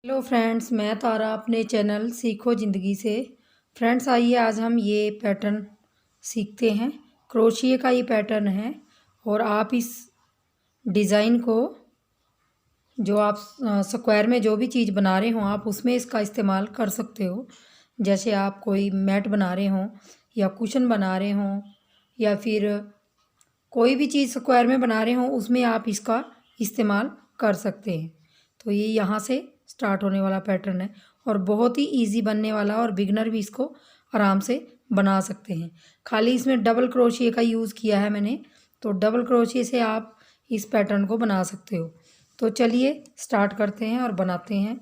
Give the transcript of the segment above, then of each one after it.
Hello friends, मैं तारा अपने channel सीखो ज़िंदगी से। फ्रेंड्स आइए आज हम ये पैटर्न सीखते हैं। क्रोशिया का ये पैटर्न है और आप इस डिज़ाइन को जो आप स्क्वायर में जो भी चीज़ बना रहे हो आप उसमें इसका इस्तेमाल कर सकते हो। जैसे आप कोई मैट बना रहे हो या कुशन बना रहे हो या फिर कोई भी चीज़ स्क्वायर में बना रहे हो उसमें आप इसका इस्तेमाल कर सकते हैं। तो ये यहाँ से स्टार्ट होने वाला पैटर्न है और बहुत ही इजी बनने वाला और बिगनर भी इसको आराम से बना सकते हैं। खाली इसमें डबल क्रोशिया का यूज़ किया है मैंने, तो डबल क्रोशिया से आप इस पैटर्न को बना सकते हो। तो चलिए स्टार्ट करते हैं और बनाते हैं।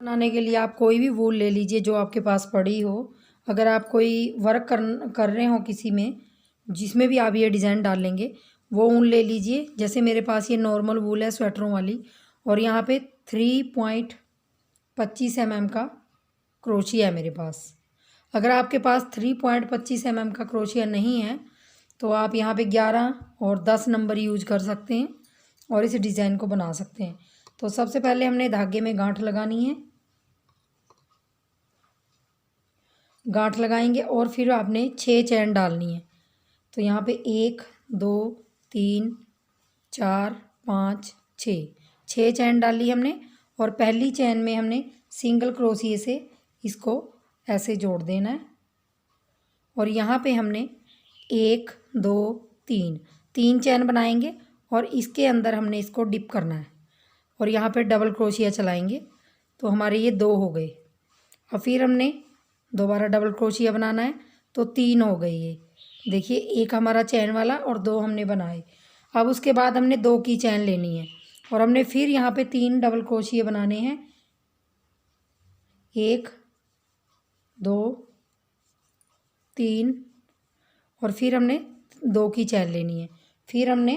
बनाने के लिए आप कोई भी वूल ले लीजिए जो आपके पास पड़ी हो। अगर आप कोई वर्क कर रहे हो किसी में जिसमें भी आप ये डिज़ाइन डाल लेंगे वो ऊन ले लीजिए। जैसे मेरे पास ये नॉर्मल वूल है स्वेटरों वाली और यहाँ पे 3.25 mm का क्रोशिया है मेरे पास। अगर आपके पास 3.25 mm का क्रोशिया नहीं है तो आप यहाँ पे 11 और 10 नंबर यूज कर सकते हैं और इस डिज़ाइन को बना सकते हैं। तो सबसे पहले हमने धागे में गांठ लगानी है। गांठ लगाएंगे और फिर आपने 6 चैन डालनी है। तो यहाँ पे 1 2 3 4 5 6 चैन डाली हमने और पहली चैन में हमने सिंगल क्रोशिया से इसको ऐसे जोड़ देना है और यहाँ पे हमने 1 2 3 चैन बनाएंगे और इसके अंदर हमने इसको डिप करना है और यहाँ पे डबल क्रोशिया चलाएंगे। तो हमारे ये 2 हो गए और फिर हमने दोबारा डबल क्रोशिया बनाना है तो 3 हो गई। ये देखिए एक हमारा चैन वाला और 2 हमने बनाए। अब उसके बाद हमने 2 की चैन लेनी है और हमने फिर यहाँ पे 3 डबल क्रोशिया बनाने हैं। 1 2 3 और फिर हमने 2 की चैन लेनी है। फिर हमने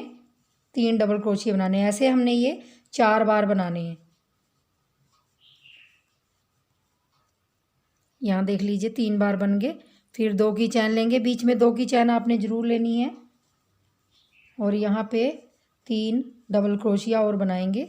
3 डबल क्रोशिया बनाने हैं। ऐसे हमने ये 4 बार बनाने हैं। यहाँ देख लीजिए 3 बार बन गए। फिर 2 की चैन लेंगे, बीच में 2 की चैन आपने ज़रूर लेनी है और यहाँ पे 3 डबल क्रोशिया और बनाएंगे।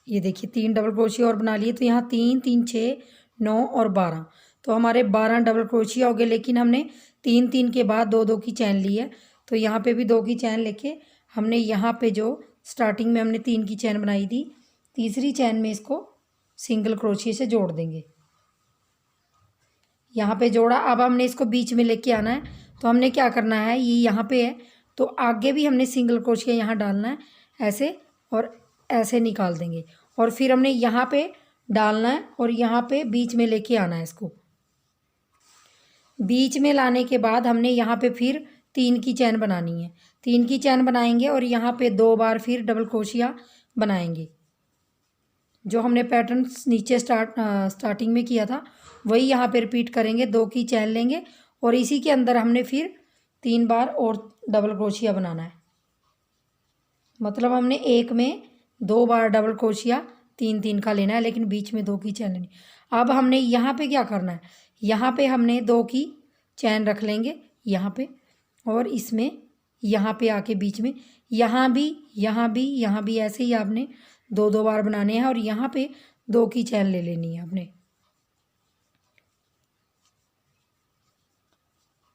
ये देखिए 3 डबल क्रोशिया और बना लिए। तो यहाँ 3 3 6 9 और 12, तो हमारे 12 डबल क्रोशिया हो गए। लेकिन हमने 3 3 के बाद 2 2 की चैन ली है तो यहाँ पे भी 2 की चैन लेके हमने यहाँ पे जो स्टार्टिंग में हमने 3 की चैन बनाई थी तीसरी चैन में इसको सिंगल क्रोशिया से जोड़ देंगे। यहाँ पे जोड़ा। अब हमने इसको बीच में लेके आना है। तो हमने क्या करना है, ये यहाँ पे है तो आगे भी हमने सिंगल क्रोशिया यहाँ डालना है ऐसे और ऐसे निकाल देंगे और फिर हमने यहाँ पे डालना है और यहाँ पे बीच में लेके आना है। इसको बीच में लाने के बाद हमने यहाँ पे फिर 3 की चैन बनानी है। 3 की चैन बनाएंगे और यहाँ पे 2 बार फिर डबल क्रोशिया बनाएंगे। जो हमने पैटर्न नीचे स्टार्टिंग में किया था वही यहाँ पे रिपीट करेंगे। 2 की चैन लेंगे और इसी के अंदर हमने फिर 3 बार और डबल क्रोशिया बनाना है। मतलब हमने एक में 2 बार डबल क्रोशिया 3 3 का लेना है लेकिन बीच में 2 की चैन लेनी। अब हमने यहाँ पे क्या करना है, यहाँ पे हमने 2 की चैन रख लेंगे यहाँ पे और इसमें यहाँ पे आके बीच में यहाँ भी ऐसे ही आपने 2 2 बार बनाने हैं और यहाँ पे 2 की चैन ले लेनी है आपने।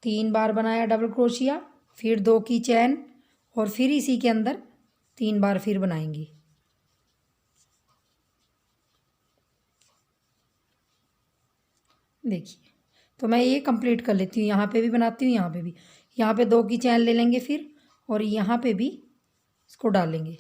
3 बार बनाया डबल क्रोशिया, फिर 2 की चैन और फिर इसी के अंदर 3 बार फिर बनाएंगे। देखिए तो मैं ये कंप्लीट कर लेती हूँ। यहाँ पे भी बनाती हूँ, यहाँ पे भी। यहाँ पे 2 की चैन ले लेंगे फिर और यहाँ पे भी इसको डालेंगे।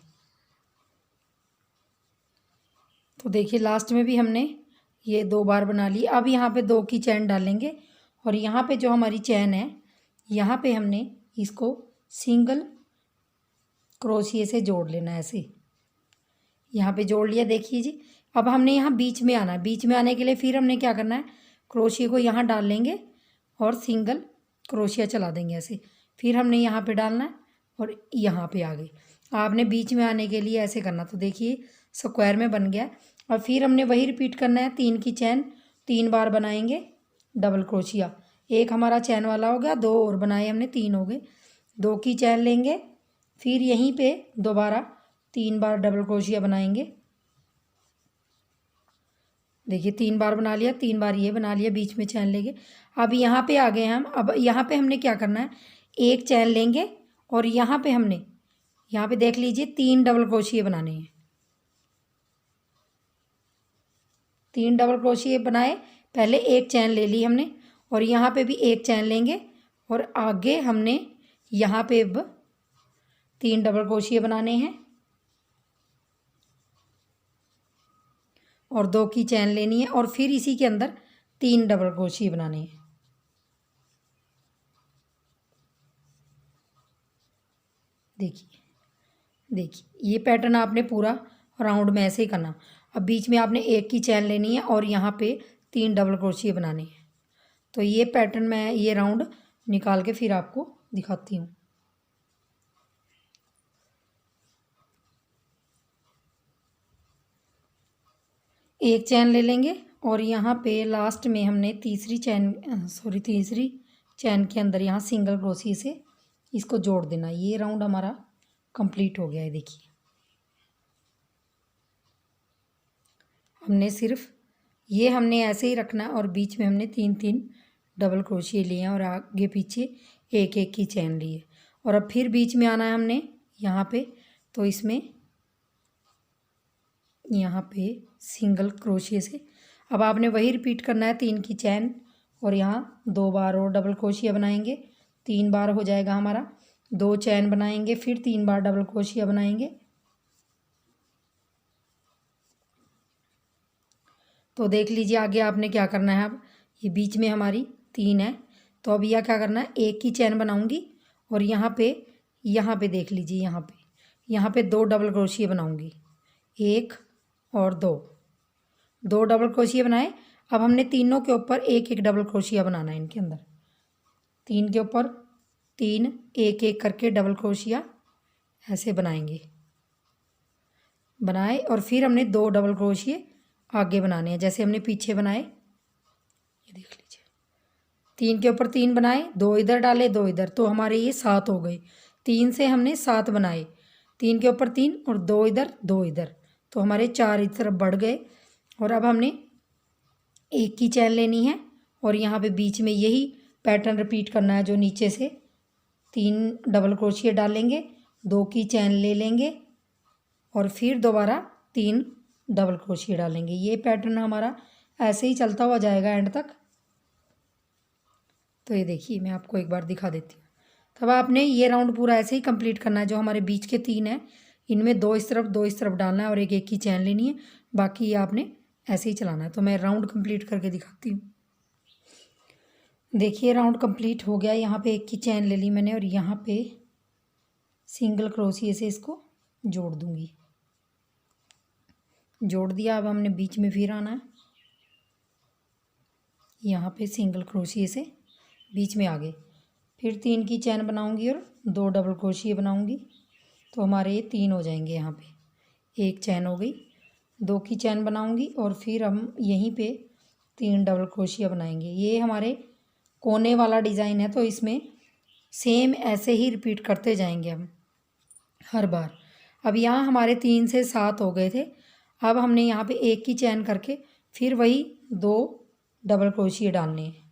तो देखिए लास्ट में भी हमने ये 2 बार बना ली। अब यहाँ पे 2 की चैन डालेंगे और यहाँ पे जो हमारी चैन है यहाँ पे हमने इसको सिंगल क्रोशिया से जोड़ लेना है ऐसे। यहाँ पे जोड़ लिया देखिए जी। अब हमने यहाँ बीच में आना है। बीच में आने के लिए फिर हमने क्या करना है, क्रोशिया को यहाँ डाल लेंगे और सिंगल क्रोशिया चला देंगे ऐसे। फिर हमने यहाँ पे डालना है और यहाँ पे आ गए। आपने बीच में आने के लिए ऐसे करना। तो देखिए स्क्वायर में बन गया और फिर हमने वही रिपीट करना है। 3 की चैन 3 बार बनाएंगे डबल क्रोशिया। एक हमारा चैन वाला हो गया, 2 और बनाए हमने, 3 हो गए। 2 की चैन लेंगे फिर यहीं पे दोबारा 3 बार डबल क्रोशिया बनाएंगे। देखिए 3 बार बना लिया, 3 बार ये बना लिया, बीच में चैन लेंगे। अब यहाँ पे आ गए हम। अब यहाँ पे हमने क्या करना है, एक चैन लेंगे और यहाँ पे हमने, यहाँ पे देख लीजिए 3 डबल क्रोशिया बनाने हैं। 3 डबल क्रोशिया बनाए, पहले एक चैन ले ली हमने और यहाँ पे भी एक चैन लेंगे और आगे हमने यहाँ पे अब 3 डबल क्रोशिया बनाने हैं और 2 की चैन लेनी है और फिर इसी के अंदर 3 डबल क्रोशिया बनाने हैं। देखिए देखिए ये पैटर्न आपने पूरा राउंड में ऐसे ही करना। अब बीच में आपने एक की चैन लेनी है और यहाँ पे 3 डबल क्रोशिया बनाने हैं। तो ये पैटर्न मैं ये राउंड निकाल के फिर आपको दिखाती हूँ। एक चैन ले लेंगे और यहाँ पे लास्ट में हमने तीसरी चैन के अंदर यहाँ सिंगल क्रोशिया से इसको जोड़ देना। ये राउंड हमारा कंप्लीट हो गया है। देखिए हमने सिर्फ ये हमने ऐसे ही रखना है और बीच में हमने 3 डबल क्रोशिया लिए हैं और आगे पीछे एक एक की चैन ली है और अब फिर बीच में आना है हमने यहाँ पे। तो इसमें यहाँ पे सिंगल क्रोशिया से अब आपने वही रिपीट करना है, 3 की चैन और यहाँ 2 बार और डबल क्रोशिया बनाएंगे। 3 बार हो जाएगा हमारा। 2 चैन बनाएंगे, फिर 3 बार डबल क्रोशिया बनाएंगे। तो देख लीजिए आगे आपने क्या करना है। अब ये बीच में हमारी 3 है, तो अब यह क्या करना है, एक की चैन बनाऊंगी और यहाँ पे देख लीजिए यहाँ पे 2 डबल क्रोशिया बनाऊंगी, 1 और 2 डबल क्रोशिया बनाए। अब हमने तीनों के ऊपर एक एक डबल क्रोशिया बनाना है। इनके अंदर 3 के ऊपर 3 एक एक करके डबल क्रोशिया ऐसे बनाए और फिर हमने 2 डबल क्रोशिया आगे बनाने हैं जैसे हमने पीछे बनाए। ये देख लीजिए 3 के ऊपर 3 बनाए, 2 इधर डाले 2 इधर, तो हमारे ये 7 हो गए। 3 से हमने 7 बनाए, 3 के ऊपर 3 और 2 इधर 2 इधर, तो हमारे 4 इस तरफ बढ़ गए। और अब हमने एक की चैन लेनी है और यहाँ पे बीच में यही पैटर्न रिपीट करना है। जो नीचे से 3 डबल क्रोशिया डालेंगे, 2 की चैन ले लेंगे और फिर दोबारा 3 डबल क्रोशिया डालेंगे। ये पैटर्न हमारा ऐसे ही चलता हुआ जाएगा एंड तक। तो ये देखिए मैं आपको एक बार दिखा देती हूँ। तब आपने ये राउंड पूरा ऐसे ही कंप्लीट करना है। जो हमारे बीच के 3 हैं इनमें 2 इस तरफ 2 इस तरफ डालना है और एक एक की चैन लेनी है, बाकी ये आपने ऐसे ही चलाना है। तो मैं राउंड कंप्लीट करके दिखाती हूँ। देखिए राउंड कंप्लीट हो गया। यहाँ पे एक की चैन ले ली मैंने और यहाँ पे सिंगल क्रोशिया से इसको जोड़ दूँगी। जोड़ दिया। अब हमने बीच में फिर आना है, यहाँ पे सिंगल क्रोशिया से बीच में आ गए, फिर 3 की चैन बनाऊंगी और 2 डबल क्रोशिया बनाऊंगी, तो हमारे ये 3 हो जाएंगे। यहाँ पे एक चैन हो गई, 2 की चैन बनाऊंगी और फिर हम यहीं पे 3 डबल क्रोशिया बनाएंगे। ये हमारे कोने वाला डिज़ाइन है, तो इसमें सेम ऐसे ही रिपीट करते जाएंगे हम हर बार। अब यहाँ हमारे 3 से 7 हो गए थे। अब हमने यहाँ पे एक की चैन करके फिर वही 2 डबल क्रोशिया डालने हैं।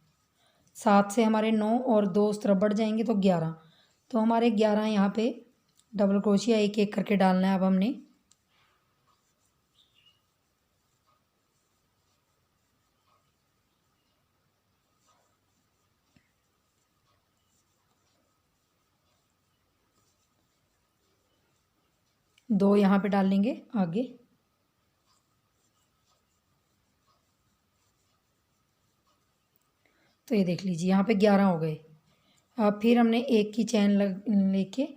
7 से हमारे 9 और 2 उस तरफ बढ़ जाएंगे तो 11, तो हमारे 11 यहाँ पे डबल क्रोशिया एक एक करके डालना है। अब हमने दो यहाँ पे डाल लेंगे आगे, तो ये देख लीजिए यहाँ पे 11 हो गए। अब फिर हमने एक की चैन लेके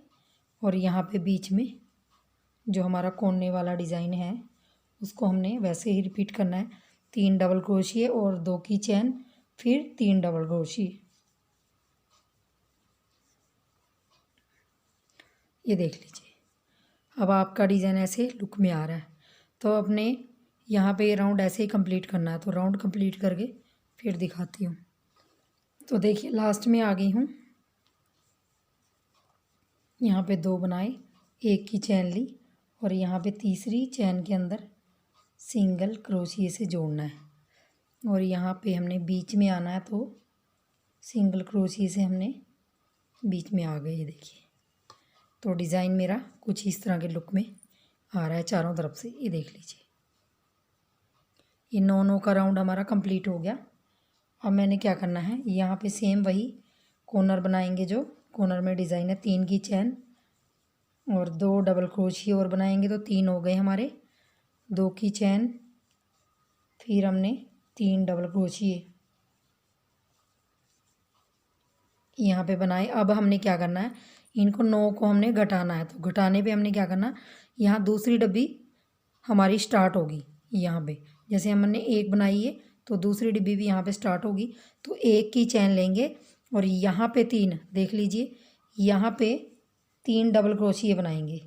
और यहाँ पे बीच में जो हमारा कोने वाला डिज़ाइन है उसको हमने वैसे ही रिपीट करना है। 3 डबल क्रोशिया और 2 की चैन, फिर 3 डबल क्रोशिया। ये देख लीजिए अब आपका डिज़ाइन ऐसे लुक में आ रहा है। तो अपने यहाँ पे राउंड ऐसे ही कंप्लीट करना है। तो राउंड कंप्लीट करके फिर दिखाती हूँ। तो देखिए लास्ट में आ गई हूँ। यहाँ पे 2 बनाए, एक की चैन ली और यहाँ पे तीसरी चैन के अंदर सिंगल क्रोशिए से जोड़ना है। और यहाँ पे हमने बीच में आना है, तो सिंगल क्रोशिए से हमने बीच में आ गए। ये देखिए, तो डिज़ाइन मेरा कुछ इस तरह के लुक में आ रहा है चारों तरफ से। ये देख लीजिए, ये 9 का राउंड हमारा कंप्लीट हो गया। अब मैंने क्या करना है, यहाँ पे सेम वही कॉर्नर बनाएंगे, जो कॉर्नर में डिज़ाइन है 3 की चैन और 2 डबल क्रोशिए और बनाएंगे, तो 3 हो गए हमारे। 2 की चैन, फिर हमने 3 डबल क्रोशिए यहाँ पे बनाए। अब हमने क्या करना है, इनको 9 को हमने घटाना है। तो घटाने पे हमने क्या करना, यहाँ दूसरी डब्बी हमारी स्टार्ट होगी। यहाँ पे जैसे हमने 1 बनाई है, तो दूसरी डिब्बी भी यहाँ पे स्टार्ट होगी। तो 1 की चैन लेंगे और यहाँ पे 3, देख लीजिए, यहाँ पे 3 डबल क्रोशिए बनाएंगे।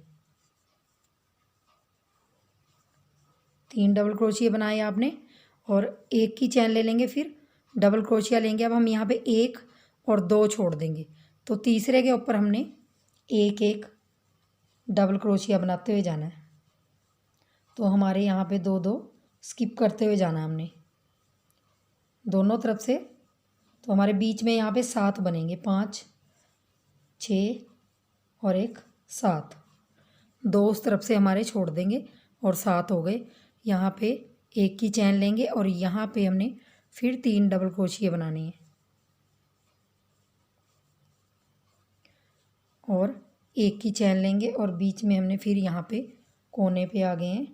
3 डबल क्रोशिए बनाए आपने और 1 की चैन ले लेंगे, फिर डबल क्रोशिया लेंगे। अब हम यहाँ पे 1 और 2 छोड़ देंगे, तो तीसरे के ऊपर हमने 1 डबल क्रोशिया बनाते हुए जाना है। तो हमारे यहाँ पे 2 2 स्किप करते हुए जाना है हमने दोनों तरफ से। तो हमारे बीच में यहाँ पे 7 बनेंगे, 5 6 और 1 7। 2 उस तरफ से हमारे छोड़ देंगे और 7 हो गए। यहाँ पे 1 की चैन लेंगे और यहाँ पे हमने फिर 3 डबल क्रोशिए बनाने हैं और 1 की चैन लेंगे और बीच में हमने फिर यहाँ पे कोने पे आ गए हैं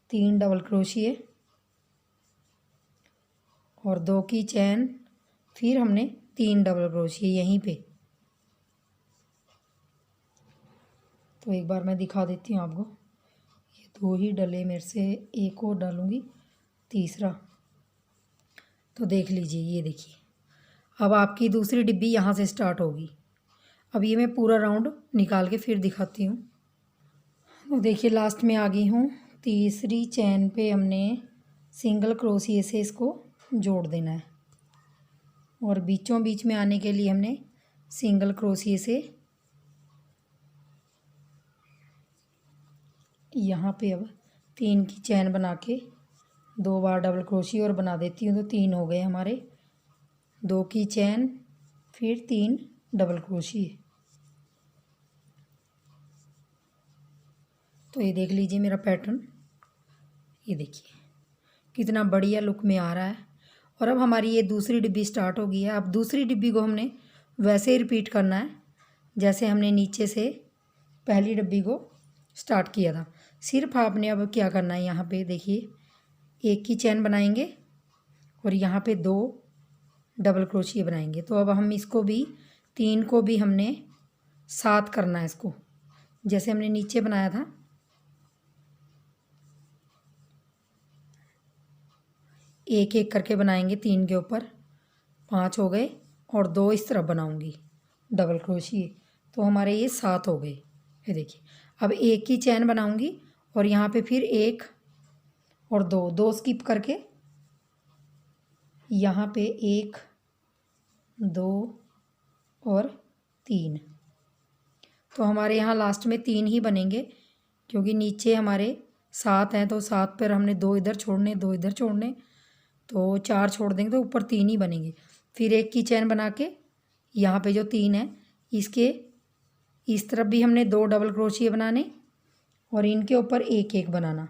3 डबल क्रोशिए और 2 की चैन, फिर हमने 3 डबल क्रोशिए यहीं पे। तो एक बार मैं दिखा देती हूँ आपको, ये 2 ही डले मेरे से, एक और डालूँगी तीसरा। तो देख लीजिए, ये देखिए, अब आपकी दूसरी डिब्बी यहाँ से स्टार्ट होगी। अब ये मैं पूरा राउंड निकाल के फिर दिखाती हूँ। तो देखिए, लास्ट में आ गई हूँ। तीसरी चैन पे हमने सिंगल क्रोशिए से इसको जोड़ देना है और बीचों बीच में आने के लिए हमने सिंगल क्रोशिए से यहाँ पे अब 3 की चैन बना के 2 बार डबल क्रोशिए और बना देती हूँ, तो 3 हो गए हमारे। 2 की चैन, फिर 3 डबल क्रोशिए। तो ये देख लीजिए मेरा पैटर्न, ये देखिए कितना बढ़िया लुक में आ रहा है। और अब हमारी ये दूसरी डिब्बी स्टार्ट हो गई है। अब दूसरी डिब्बी को हमने वैसे ही रिपीट करना है जैसे हमने नीचे से पहली डिब्बी को स्टार्ट किया था। सिर्फ आपने अब क्या करना है, यहाँ पे देखिए, 1 की चैन बनाएंगे और यहाँ पे 2 डबल क्रोशिए बनाएंगे। तो अब हम इसको भी 3 को भी हमने 7 करना है इसको, जैसे हमने नीचे बनाया था। एक एक करके बनाएंगे 3 के ऊपर, 5 हो गए और 2 इस तरफ बनाऊंगी डबल क्रोशिए, तो हमारे ये 7 हो गए। ये देखिए, अब 1 की चैन बनाऊंगी और यहाँ पे फिर 1 और 2 2 स्किप करके यहाँ पे 1 2 और 3। तो हमारे यहाँ लास्ट में 3 ही बनेंगे, क्योंकि नीचे हमारे 7 हैं, तो 7 पर हमने 2 इधर छोड़ने 2 इधर छोड़ने, तो 4 छोड़ देंगे, तो ऊपर 3 ही बनेंगे। फिर 1 की चैन बना के यहाँ पे जो 3 है, इसके इस तरफ भी हमने 2 डबल क्रोशिए बनाने और इनके ऊपर 1 1 बनाना।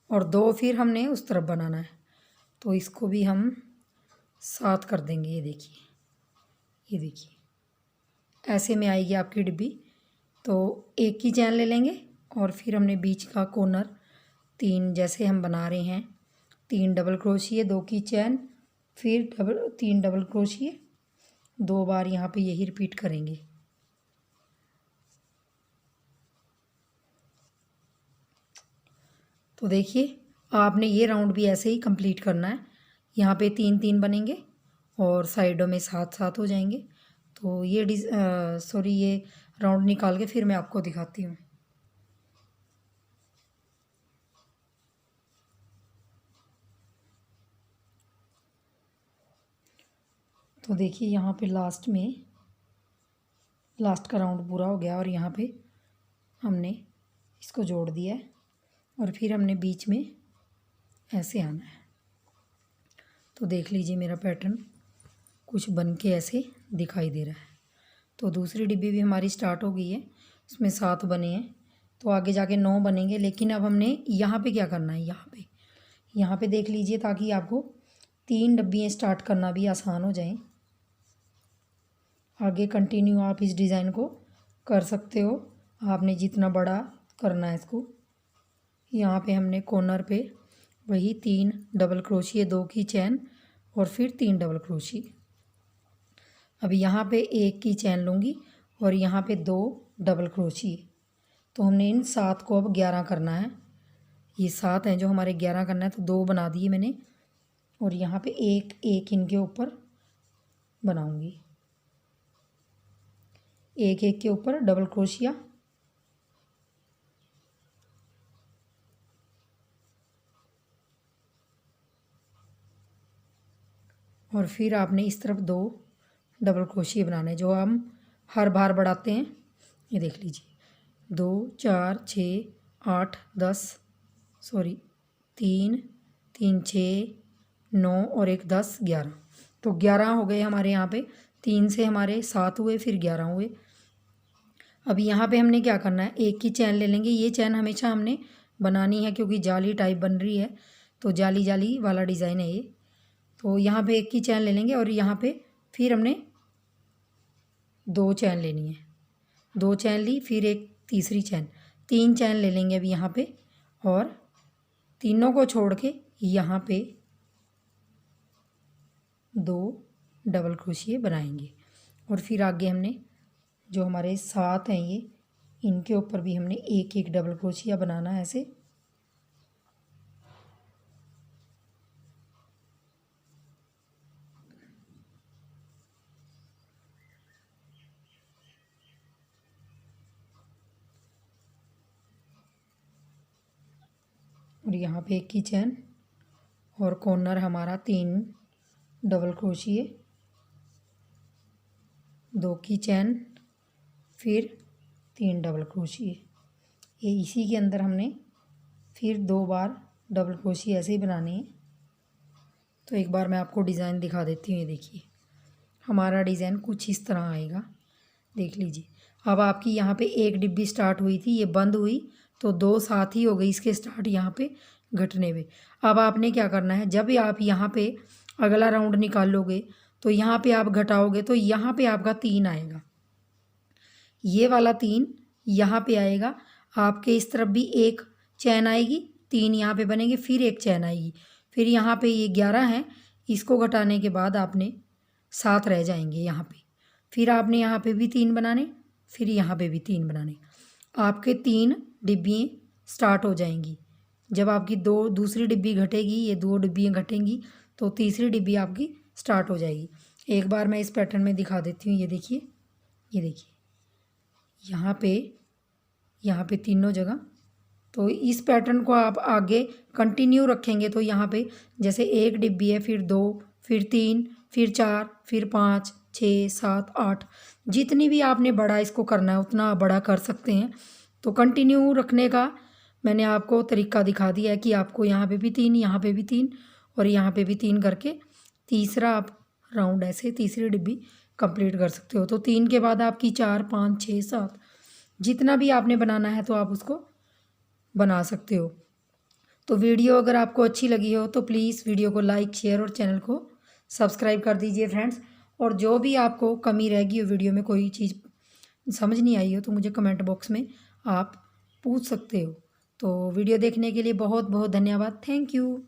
और 2 फिर हमने उस तरफ बनाना है, तो इसको भी हम 7 कर देंगे। ये देखिए, ये देखिए, ऐसे में आएगी आपकी डिब्बी। तो 1 की चैन ले लेंगे और फिर हमने बीच का कॉर्नर 3 जैसे हम बना रहे हैं, 3 डबल क्रोशिए, 2 की चैन, फिर 3 डबल क्रोशिए, 2 बार यहाँ पे यही रिपीट करेंगे। तो देखिए, आपने ये राउंड भी ऐसे ही कंप्लीट करना है। यहाँ पे 3 3 बनेंगे और साइडों में 7 7 हो जाएंगे। तो ये ये राउंड निकाल के फिर मैं आपको दिखाती हूँ। तो देखिए यहाँ पे लास्ट का राउंड पूरा हो गया और यहाँ पे हमने इसको जोड़ दिया है और फिर हमने बीच में ऐसे आना है। तो देख लीजिए मेरा पैटर्न कुछ बन के ऐसे दिखाई दे रहा है। तो दूसरी डिब्बी भी हमारी स्टार्ट हो गई है, उसमें 7 बने हैं, तो आगे जाके 9 बनेंगे। लेकिन अब हमने यहाँ पे क्या करना है, यहाँ पे देख लीजिए, ताकि आपको 3 डब्बियाँ स्टार्ट करना भी आसान हो जाए। आगे कंटिन्यू आप इस डिज़ाइन को कर सकते हो, आपने जितना बड़ा करना है इसको। यहाँ पे हमने कॉर्नर पे वही 3 डबल क्रोशिए, 2 की चैन और फिर 3 डबल क्रोशिए। अब यहाँ पे 1 की चैन लूँगी और यहाँ पे 2 डबल क्रोशिए। तो हमने इन 7 को अब 11 करना है। ये 7 हैं जो हमारे 11 करना है, तो 2 बना दिए मैंने और यहाँ पे एक इनके ऊपर बनाऊँगी, एक के ऊपर डबल क्रोशिया। और फिर आपने इस तरफ 2 डबल क्रोशिया बनाने, जो हम हर बार बढ़ाते हैं। ये देख लीजिए 2 4 6 8 10 3 3 6 9 और 1 10 11। तो 11 हो गए हमारे यहाँ पे। 3 से हमारे 7 हुए, फिर 11 हुए। अब यहाँ पे हमने क्या करना है, 1 की चैन ले लेंगे। ये चैन हमेशा हमने बनानी है क्योंकि जाली टाइप बन रही है, तो जाली जाली वाला डिज़ाइन है ये। तो यहाँ पे 1 की चैन ले लेंगे और यहाँ पे फिर हमने 2 चैन लेनी है। 2 चैन ली, फिर एक तीसरी चैन, 3 चैन ले लेंगे अब यहाँ पे और तीनों को छोड़ के यहाँ पे 2 डबल क्रोशिए बनाएंगे। और फिर आगे हमने जो हमारे 7 हैं ये, इनके ऊपर भी हमने एक डबल क्रोशिया बनाना है ऐसे। और यहाँ पे 1 की चैन और कॉर्नर हमारा 3 डबल क्रोशिए, 2 की चैन, फिर 3 डबल क्रोशिए। ये इसी के अंदर हमने फिर 2 बार डबल क्रोशिए ऐसे ही बनाने हैं। तो एक बार मैं आपको डिज़ाइन दिखा देती हूँ। ये देखिए हमारा डिज़ाइन कुछ इस तरह आएगा, देख लीजिए। अब आपकी यहाँ पे 1 डिब्बी स्टार्ट हुई थी, ये बंद हुई, तो 2 साथ ही हो गई इसके स्टार्ट यहाँ पे घटने में। अब आपने क्या करना है, जब आप यहाँ पे अगला राउंड निकालोगे तो यहाँ पे आप घटाओगे तो यहाँ पे आपका 3 आएगा, ये वाला 3 यहाँ पे आएगा। आपके इस तरफ भी 1 चैन आएगी, 3 यहाँ पे बनेंगे, फिर 1 चैन आएगी। फिर यहाँ पे ये 11 है, इसको घटाने के बाद आपने 7 रह जाएंगे यहाँ पे। फिर आपने यहाँ पे भी 3 बनाने, फिर यहाँ पे भी 3 बनाने। आपके 3 डिब्बियाँ स्टार्ट हो जाएंगी। जब आपकी दूसरी डिब्बी घटेगी, ये 2 डिब्बियाँ घटेंगी, तो तीसरी डिब्बी आपकी स्टार्ट हो जाएगी। एक बार मैं इस पैटर्न में दिखा देती हूँ। ये देखिए यहाँ पे तीनों जगह। तो इस पैटर्न को आप आगे कंटिन्यू रखेंगे तो यहाँ पे जैसे 1 डिब्बी है, फिर 2, फिर 3, फिर 4, फिर 5 6 7 8, जितनी भी आपने बड़ा इसको करना है उतना बड़ा कर सकते हैं। तो कंटिन्यू रखने का मैंने आपको तरीका दिखा दिया है कि आपको यहाँ पे भी 3, यहाँ पे भी 3 और यहाँ पे भी 3 करके तीसरा आप राउंड ऐसे तीसरी डिब्बी कंप्लीट कर सकते हो। तो 3 के बाद आपकी 4 5 6 7 जितना भी आपने बनाना है तो आप उसको बना सकते हो। तो वीडियो अगर आपको अच्छी लगी हो तो प्लीज़ वीडियो को लाइक, शेयर और चैनल को सब्सक्राइब कर दीजिए फ्रेंड्स। और जो भी आपको कमी रहेगी हो, वीडियो में कोई चीज़ समझ नहीं आई हो, तो मुझे कमेंट बॉक्स में आप पूछ सकते हो। तो वीडियो देखने के लिए बहुत बहुत धन्यवाद। Thank you.